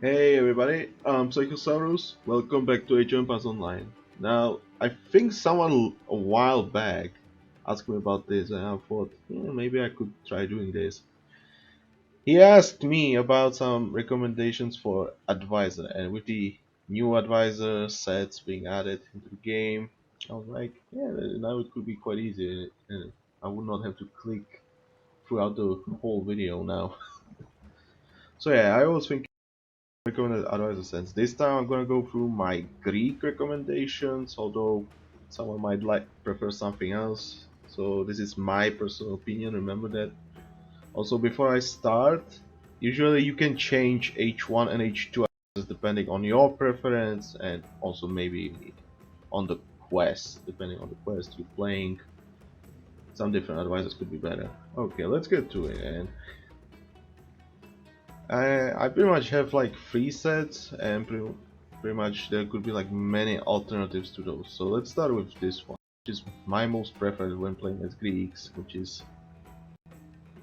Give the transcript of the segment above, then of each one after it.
Hey everybody, I'm Psychosaurus. Welcome back to HM Pass Online. Now, I think someone a while back asked me about this, and I thought maybe I could try doing this. He asked me about some recommendations for advisor, and with the new advisor sets being added into the game, I was like, yeah, now it could be quite easy, and I would not have to click throughout the whole video now. So yeah, I was thinking recommended advice sense. This time I'm gonna go through my Greek recommendations, although someone might like prefer something else. So this is my personal opinion, remember that. Also before I start, usually you can change H1 and H2 depending on your preference and also maybe on the quest, depending on the quest you're playing. Some different advisors could be better. Okay, let's get to it. And I pretty much have like three sets, and pretty much there could be like many alternatives to those. So let's start with this one, which is my most preferred when playing as Greeks, which is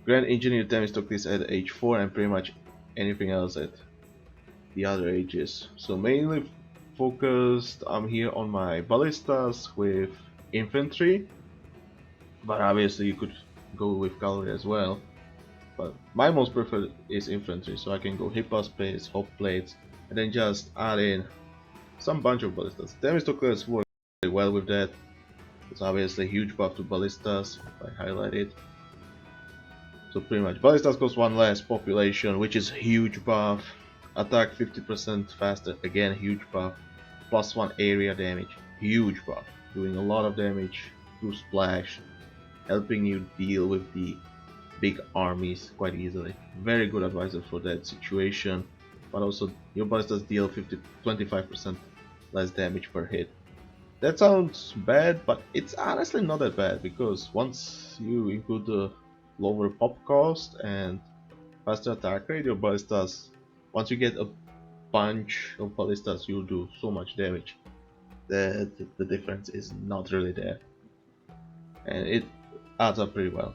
Grand Engineer Themistocles at age 4 and pretty much anything else at the other ages. So mainly focused, I'm here on my Ballistas with infantry, but obviously you could go with Calorie as well. But my most preferred is infantry, so I can go Hypnospace, Hop Plates, and then just add in some bunch of ballistas. Themistocles works really well with that. It's obviously a huge buff to ballistas, if I highlight it. So pretty much ballistas cost one less population, which is huge buff. Attack 50% faster, again huge buff. Plus 1 area damage, huge buff. Doing a lot of damage through splash, helping you deal with the big armies quite easily. Very good advisor for that situation, but also your ballistas deal 25% less damage per hit. That sounds bad, but it's honestly not that bad because once you include the lower pop cost and faster attack rate, your ballistas, once you get a bunch of ballistas, you'll do so much damage that the difference is not really there, and it adds up pretty well.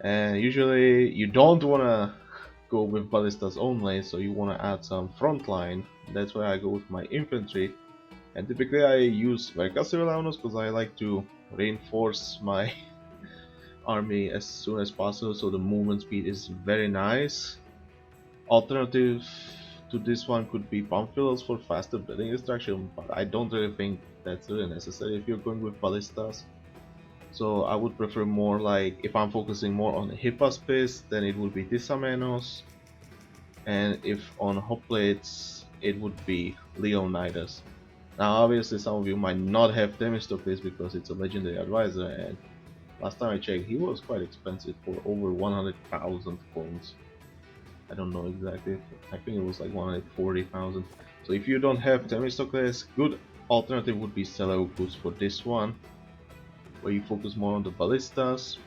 And usually you don't wanna go with ballistas only, so you wanna add some frontline. That's why I go with my infantry. And typically I use Verkasivilaunus because I like to reinforce my army as soon as possible, so the movement speed is very nice. Alternative to this one could be Pamphilos for faster building destruction, but I don't really think that's really necessary if you're going with ballistas. So I would prefer more like, if I'm focusing more on Hypnospace, then it would be Tisamenos, and if on Hoplites, it would be Leonidas. Now obviously some of you might not have Themistocles because it's a legendary advisor, and last time I checked he was quite expensive for over 100,000 coins. I don't know exactly, I think it was like 140,000. So if you don't have Themistocles, good alternative would be Seleucus for this one, where you focus more on the ballistas.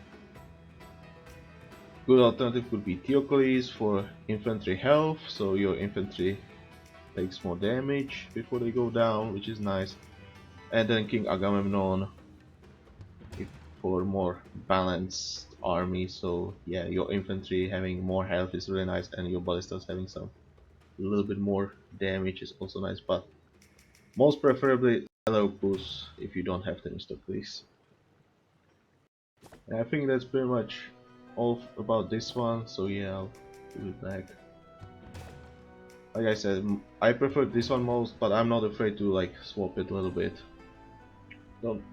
Good alternative could be Theocles for infantry health, so your infantry takes more damage before they go down, which is nice. And then King Agamemnon for more balanced army, so yeah, your infantry having more health is really nice, and your ballistas having some a little bit more damage is also nice, but most preferably Seleucus if you don't have Themistocles. And I think that's pretty much all about this one, so yeah, I'll put it back. Like I said, I prefer this one most, but I'm not afraid to like swap it a little bit.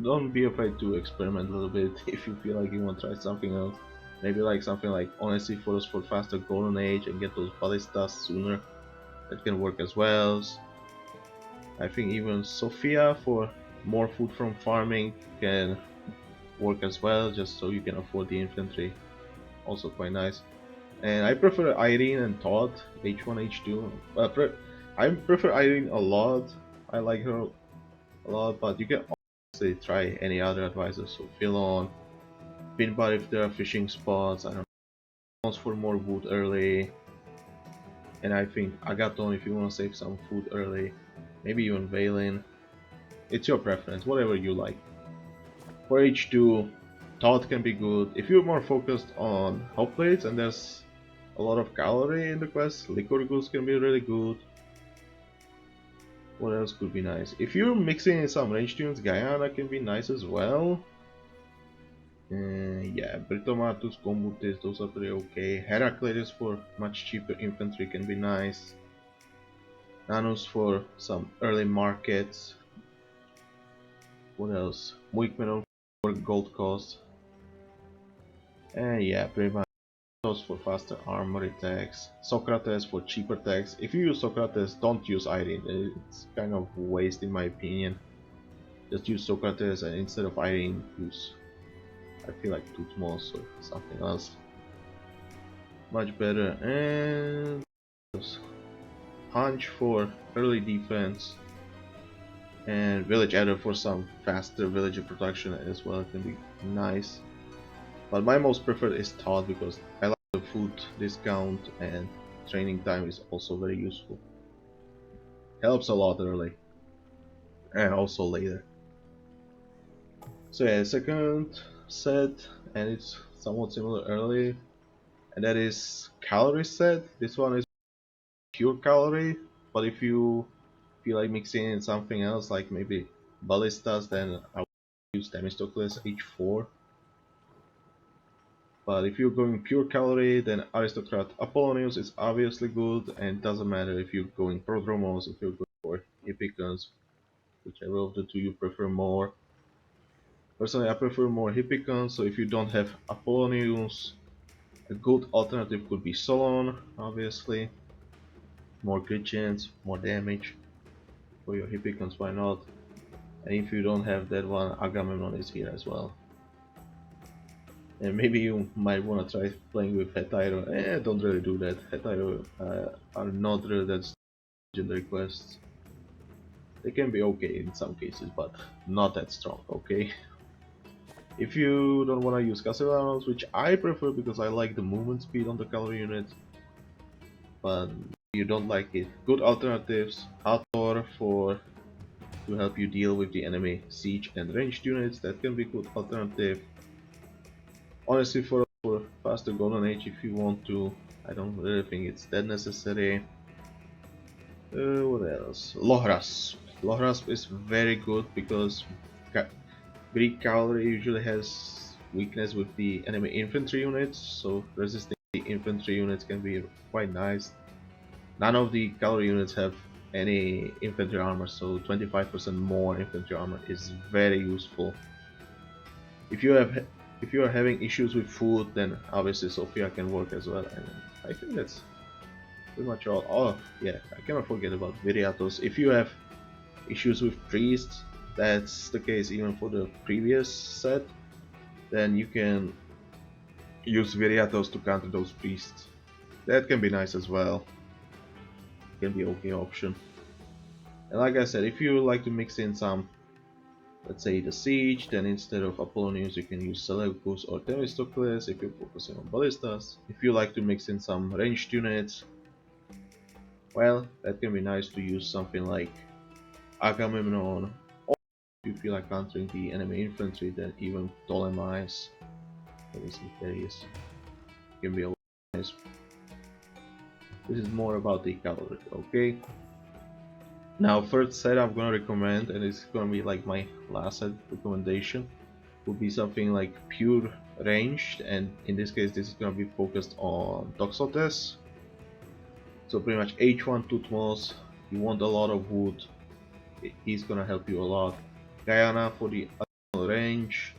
Don't be afraid to experiment a little bit if you feel like you want to try something else. Maybe like something like Honesty Force for faster golden age and get those ballistas sooner. That can work as well. I think even Sophia for more food from farming can work as well, just so you can afford the infantry. Also quite nice. And I prefer Irene and Todd, H1, H2. I prefer Irene a lot. I like her a lot, but you can also try any other advisor. So Philon, Pinbar if there are fishing spots, I don't know, for more wood early. And I think Agathon if you want to save some food early. Maybe even Valen. It's your preference, whatever you like. For H2, Todd can be good. If you're more focused on hot plates and there's a lot of calorie in the quest, Liquor Goose can be really good. What else could be nice? If you're mixing in some range tunes, Guyana can be nice as well. Yeah, Britomatus, Combutis, those are pretty okay. Heraclitus for much cheaper infantry can be nice. Nanus for some early markets. What else? Muikmenon for gold cost. And yeah, pretty much those for faster armor attacks. Socrates for cheaper attacks. If you use Socrates, don't use Irene. It's kind of waste in my opinion. Just use Socrates and instead of Irene, use, I feel like, Tutmos or something else. Much better. And Punch for early defense. And Village Adder for some faster villager production as well. It can be nice. But my most preferred is Todd because I like the food discount and training time is also very useful. Helps a lot early and also later. So yeah, second set, and it's somewhat similar early, and that is Calorie set. This one is pure Calorie, but if you feel like mixing in something else like maybe Ballistas, then I would use Themistocles H4. But if you're going pure Calorie, then Aristocrat Apollonius is obviously good, and it doesn't matter if you're going Prodromos, if you're going for Hippicons, whichever of the two you prefer more. Personally, I prefer more Hippicons, so if you don't have Apollonius, a good alternative could be Solon, obviously. More crit chance, more damage for your Hippicons, why not? And if you don't have that one, Agamemnon is here as well. And maybe you might want to try playing with Hetairo. Don't really do that. Hetairo are not really that legendary quests. They can be okay in some cases, but not that strong, okay? If you don't want to use Castellanos, which I prefer because I like the movement speed on the Calorie unit, but you don't like it, good alternatives. Hathor for to help you deal with the enemy siege and ranged units, that can be good alternative. Honestly, for faster Golden Age, if you want to, I don't really think it's that necessary. What else? Lohrasp. Lohrasp is very good because Greek cavalry usually has weakness with the enemy infantry units, so resisting the infantry units can be quite nice. None of the cavalry units have any infantry armor, so 25% more infantry armor is very useful. If you are having issues with food, then obviously Sophia can work as well, and I think that's pretty much all. Oh yeah, I cannot forget about Viriatos. If you have issues with priests, that's the case even for the previous set, then you can use Viriatos to counter those priests. That can be nice as well. Can be okay option. And like I said, if you like to mix in some, let's say the siege, then instead of Apollonius you can use Seleucus or Themistocles if you're focusing on Ballistas. If you like to mix in some ranged units, well, that can be nice to use something like Agamemnon, or if you feel like countering the enemy infantry, then even Ptolemais. Let me see if there is. Can be a nice. This is more about the cavalry, okay? Now, first set I'm gonna recommend, and it's gonna be like my last set recommendation, would be something like pure ranged, and in this case, this is gonna be focused on Toxotes. So pretty much H1 Tutmos, you want a lot of wood, he's gonna help you a lot. Guyana for the additional range.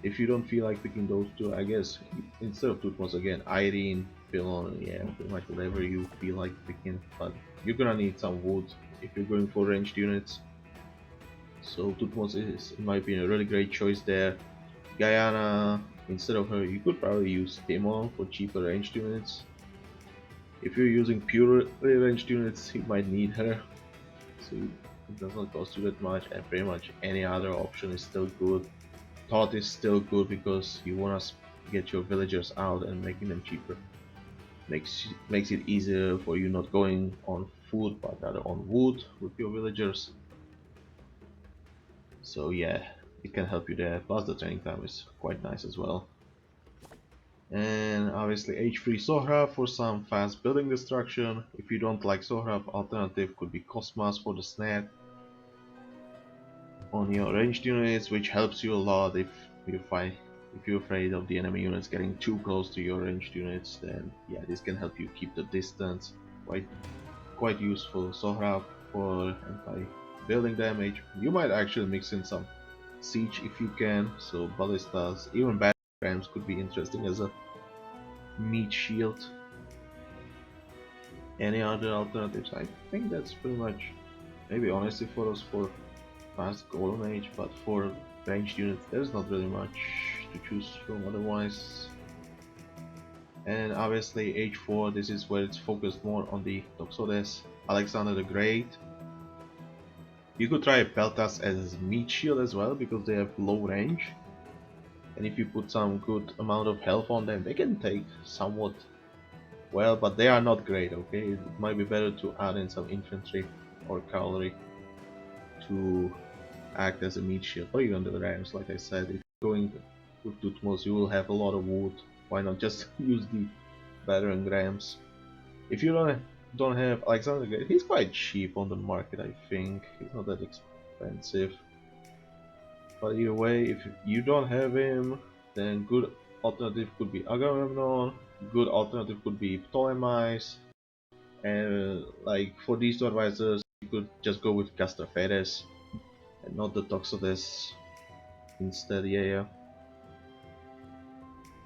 If you don't feel like picking those two, I guess instead of Tutmos again, Irene, Pilon, yeah, pretty much whatever you feel like picking, but you're gonna need some wood if you're going for ranged units. So Tutmos is, in my opinion, a really great choice there. Guyana, instead of her, you could probably use Timon for cheaper ranged units. If you're using pure ranged units, you might need her, so it does not cost you that much, and pretty much any other option is still good. Thought is still good because you want to get your villagers out and making them cheaper. Makes it easier for you not going on food but rather on wood with your villagers. So yeah, it can help you there, plus the training time is quite nice as well. And obviously H3 Soha for some fast building destruction. If you don't like Soha, alternative could be Cosmos for the snap on your ranged units, which helps you a lot if you're afraid of the enemy units getting too close to your ranged units. Then yeah, this can help you keep the distance. Quite useful. Soha for anti-building damage. You might actually mix in some siege if you can. So Ballistas, even bad rams could be interesting as a meat shield. Any other alternatives? I think that's pretty much, maybe honestly for us for fast golden age, but for ranged units there's not really much to choose from otherwise. And obviously H4, this is where it's focused more on the Toxodes, Alexander the Great. You could try Peltas as meat shield as well because they have low range. And if you put some good amount of health on them, they can take somewhat well, but they are not great, okay? It might be better to add in some infantry or cavalry to act as a meat shield, or even the rams. Like I said, if you're going with Tutmos, you will have a lot of wood. Why not just use the veteran rams? If you don't have Alexander the Great, he's quite cheap on the market, I think. He's not that expensive. But either way, if you don't have him, then good alternative could be Agamemnon, good alternative could be Ptolemais, and like for these two advisors, you could just go with Castaferes and not the Toxotes instead. Yeah.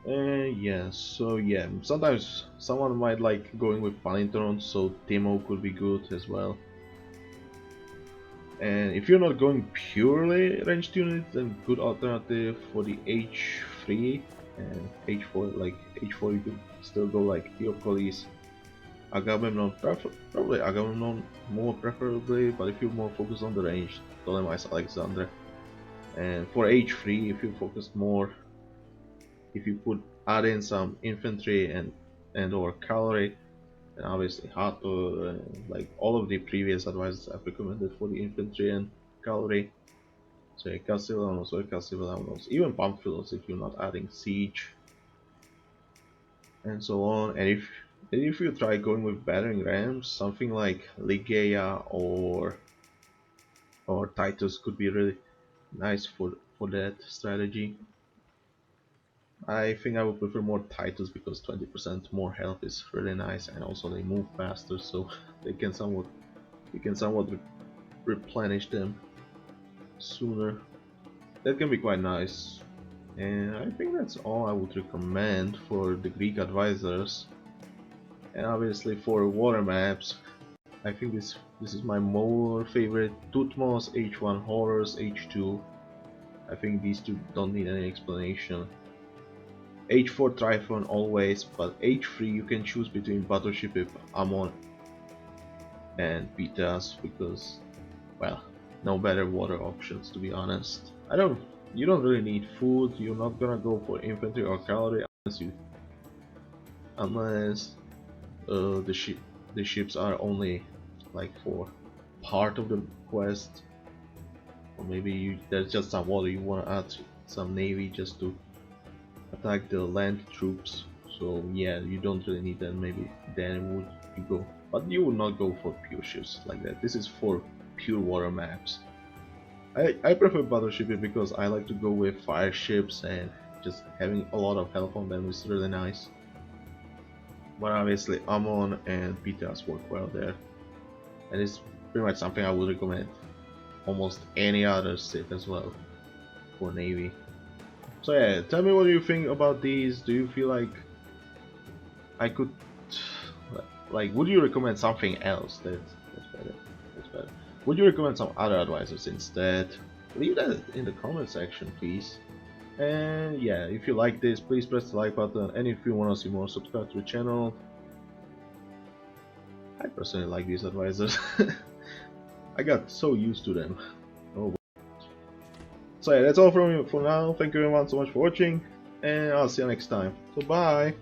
Yeah, so yeah, sometimes someone might like going with Palintron, so Timo could be good as well. And if you're not going purely ranged units, then good alternative for the H3 and H4, like H4 you could still go like Theocles, Agamemnon, probably Agamemnon more preferably, but if you're more focused on the range, Ptolemais Alexander. And for H3, if you focus more, if you could add in some infantry and or cavalry, and obviously Hathor, like all of the previous advices I've recommended for the infantry and cavalry. So Castellanos or Castellanos, even Pamphilos if you're not adding siege, and so on. And if you try going with battering rams, something like Ligeia or Titus could be really nice for that strategy. I think I would prefer more Titus because 20% more health is really nice, and also they move faster, so they can somewhat replenish them sooner. That can be quite nice. And I think that's all I would recommend for the Greek advisors. And obviously for water maps, I think this is my more favorite. Tutmos, H1 Horus, H2. I think these two don't need any explanation. H4 Typhon always, but H3 you can choose between Battleship Ammon and Pitas because, well, no better water options to be honest. You don't really need food. You're not gonna go for infantry or cavalry unless the ships are only like for part of the quest, or maybe there's just some water you want to add some navy just to attack the land troops. So yeah, you don't really need that. Maybe then would you go, but you would not go for pure ships like that. This is for pure water maps. I prefer battleship because I like to go with fire ships, and just having a lot of health on them is really nice. But obviously Ammon and Pitas work well there, and it's pretty much something I would recommend almost any other Sith as well for navy. So yeah, tell me what you think about these. Do you feel like I could, like, would you recommend something else that's better? That's better. Would you recommend some other advisors instead? Leave that in the comment section, please. And yeah, if you like this, please press the like button, and if you want to see more, subscribe to the channel. I personally like these advisors. I got so used to them. Oh. So yeah, that's all from me for now. Thank you everyone so much for watching, and I'll see you next time. So bye!